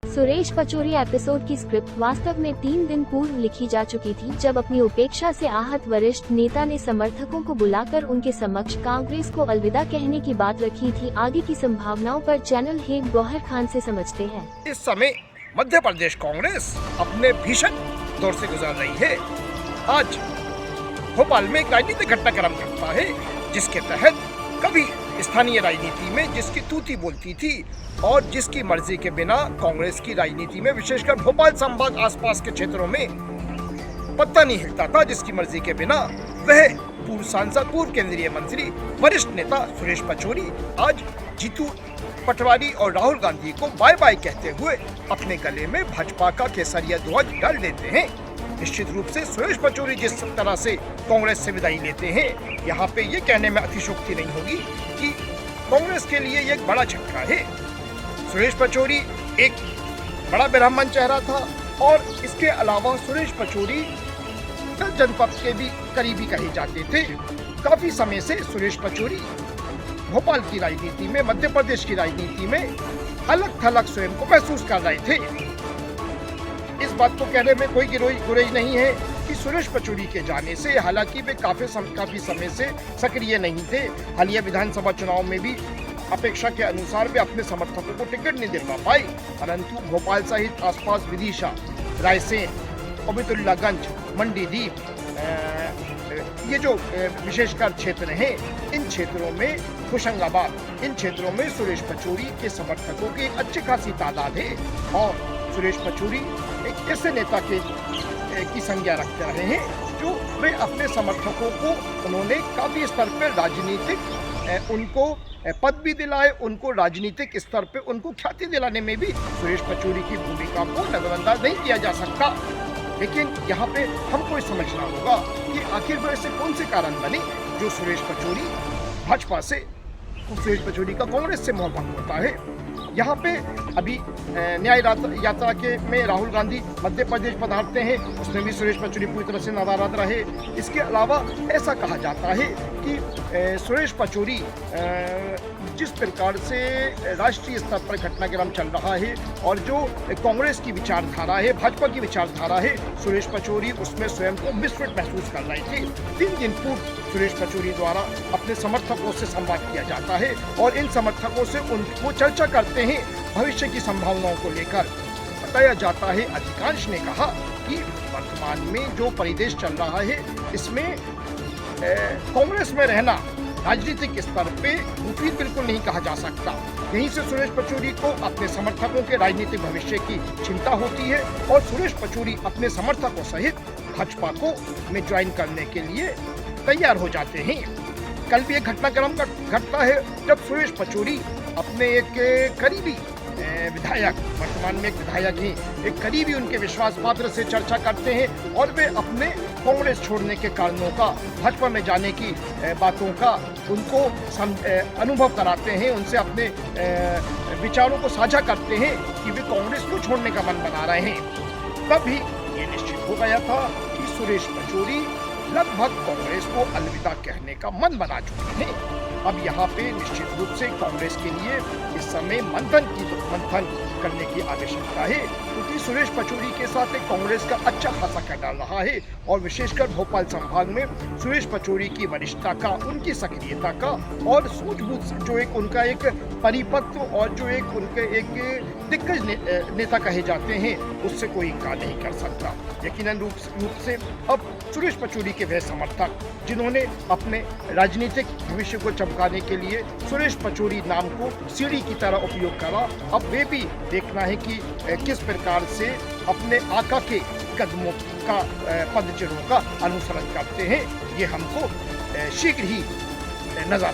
Suresh Pachauri episode की script वास्तव में 3 दिन पूर्व लिखी जा चुकी थी, जब अपनी उपेक्षा से आहत वरिष्ठ नेता ने समर्थकों को बुलाकर उनके समक्ष कांग्रेस को अलविदा कहने की बात रखी थी। आगे की संभावनाओं पर चैनल हेड गौहर खान से समझते हैं। इस समय मध्य प्रदेश कांग्रेस अपने भीषण दौर से गुजर रही है। आज भोपाल में एक राजनीतिक घटनाक्रम घटता है, जिसके तहत कभी स्थानीय राजनीति में जिसकी तूती बोलती थी और जिसकी मर्जी के बिना कांग्रेस की राजनीति में, विशेषकर भोपाल संभाग आसपास के क्षेत्रों में पत्ता नहीं हिलता था, जिसकी मर्जी के बिना वह पूर्व सांसद, पूर्व केंद्रीय मंत्री, वरिष्ठ नेता सुरेश पचौरी आज जीतू पटवारी और राहुल गांधी को बाय बाय कहते हुए अपने गले में भाजपा का केसरिया ध्वज डाल देते हैं। निश्चित रूप से सुरेश पचौरी जिस तरह से कांग्रेस से विदाई लेते हैं, यहाँ पे ये कहने में अतिशयोक्ति नहीं होगी कि कांग्रेस के लिए ये एक बड़ा झटका है। सुरेश पचौरी एक बड़ा ब्राह्मण चेहरा था और इसके अलावा सुरेश पचौरी जनपद के भी करीबी कहे जाते थे। काफी समय से सुरेश पचौरी भोपाल की राजनीति में, मध्य प्रदेश की राजनीति में अलग थलग स्वयं को महसूस कर रहे थे। इस बात को कहने में कोई गुरेज नहीं है कि सुरेश पचौरी के जाने से, हालांकि वे काफी समय से सक्रिय नहीं थे, हालिया विधानसभा चुनाव में भी अपेक्षा के अनुसार वे अपने समर्थकों को टिकट नहीं दिलवा पाए, परंतु भोपाल सहित आसपास विदिशा, रायसेन, अबितुल्लागंज, मंडीदीप, ये जो विशेषकर क्षेत्र हैं, इन क्षेत्रों में, होशंगाबाद, इन क्षेत्रों में सुरेश पचौरी के समर्थकों की एक अच्छी खासी तादाद है और सुरेश पचौरी एक ऐसे नेता की संज्ञा रखते रहे हैं जो वे अपने समर्थकों को, उन्होंने काफी स्तर पर राजनीतिक उनको पद भी दिलाए, उनको राजनीतिक स्तर पे उनको ख्याति दिलाने में भी सुरेश पचौरी की भूमिका को नजरअंदाज नहीं किया जा सकता। लेकिन यहाँ पे हमको समझना होगा कि आखिर वो ऐसे कौन से कारण बने जो सुरेश पचौरी भाजपा से, सुरेश पचौरी का कांग्रेस से मोहभंग होता है। यहाँ पे अभी न्याय यात्रा के में राहुल गांधी मध्य प्रदेश पधारते हैं, उसमें भी सुरेश पचौरी पूरी तरह से नाराज रहे। इसके अलावा ऐसा कहा जाता है कि सुरेश पचौरी जिस प्रकार से राष्ट्रीय स्तर पर घटनाक्रम चल रहा है और जो कांग्रेस की विचारधारा है, भाजपा की विचारधारा है, सुरेश पचौरी उसमें स्वयं को मिसफिट महसूस कर रहे थे। 3 दिन पूर्व सुरेश पचौरी द्वारा अपने समर्थकों से संवाद किया जाता है और इन समर्थकों से उनको चर्चा करते हैं भविष्य की संभावनाओं को लेकर। बताया जाता है, अधिकांश ने कहा कि वर्तमान में जो परिदेश चल रहा है, इसमें कांग्रेस में रहना राजनीतिक स्तर पे मुफीद बिल्कुल नहीं कहा जा सकता। यहीं से सुरेश पचौरी को अपने समर्थकों के राजनीतिक भविष्य की चिंता होती है और सुरेश पचौरी अपने समर्थकों सहित भाजपा को में ज्वाइन करने के लिए तैयार हो जाते हैं। कल भी एक घटनाक्रम घटता है जब सुरेश पचौरी अपने एक करीबी विधायक, वर्तमान में एक विधायक ही, एक करीबी उनके विश्वास पात्र से चर्चा करते हैं और वे अपने कांग्रेस छोड़ने के कारणों का, भाजपा में जाने की बातों का उनको अनुभव कराते हैं, उनसे अपने विचारों को साझा करते हैं कि वे कांग्रेस को छोड़ने का मन बना रहे हैं। तभी ये निश्चित हो गया था कि सुरेश पचौरी लगभग कांग्रेस को अलविदा कहने का मन बना चुके हैं। अब यहाँ पे निश्चित रूप से कांग्रेस के लिए इस समय मंथन करने की आवश्यकता है, क्योंकि सुरेश पचौरी के साथ एक कांग्रेस का अच्छा खासा कह डाल रहा है और विशेषकर भोपाल संभाग में सुरेश पचौरी की वरिष्ठता का, उनकी सक्रियता का और सूझबूझ, जो एक उनका एक परिपक्व और जो एक उनके एक दिग्गज नेता कहे जाते हैं, उससे कोई इनकार नहीं कर सकता। यकीनन रूप से अब सुरेश पचौरी के वह समर्थक जिन्होंने अपने राजनीतिक भविष्य को चमकाने के लिए सुरेश पचौरी नाम को सीढ़ी की तरह उपयोग करा, अब वे भी देखना है कि किस प्रकार से अपने आका के कदमों का, पदचिन्हों का अनुसरण करते हैं। ये हमको शीघ्र ही नजर